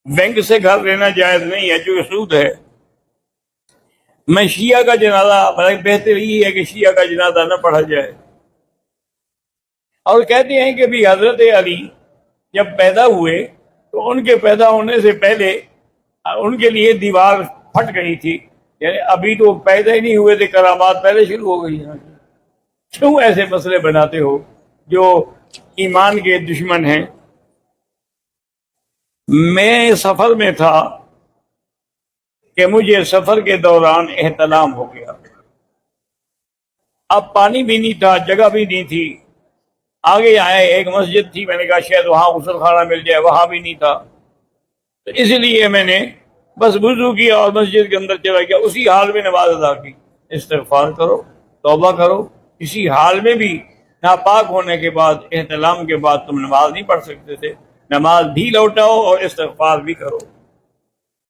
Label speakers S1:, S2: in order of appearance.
S1: Bank سے گھر لینا جائز نہیں ہے جو سود ہے. میں شیعہ کا جنازہ بہتر یہ ہے کہ شیعہ کا جنازہ نہ پڑھا جائے. اور کہتے ہیں کہ بھی حضرت علی جب پیدا ہوئے تو ان کے پیدا ہونے سے پہلے ان کے لیے دیوار پھٹ گئی تھی، یعنی ابھی تو پیدا ہی نہیں ہوئے تھے، کرامات پہلے شروع ہو گئی ہیں. کیوں ایسے مسئلے بناتے ہو جو ایمان کے دشمن ہیں؟ میں سفر میں تھا کہ مجھے سفر کے دوران احتلام ہو گیا. اب پانی بھی نہیں تھا، جگہ بھی نہیں تھی. آگے آئے ایک مسجد تھی، میں نے کہا شاید وہاں غسل خانہ مل جائے، وہاں بھی نہیں تھا. تو اس لیے میں نے بس وضو کیا اور مسجد کے اندر چلا گیا، اسی حال میں نماز ادا کی. استغفار کرو، توبہ کرو. کسی حال میں بھی ناپاک ہونے کے بعد، احتلام کے بعد تم نماز نہیں پڑھ سکتے تھے. نماز بھی لوٹاؤ اور استغفار بھی کرو.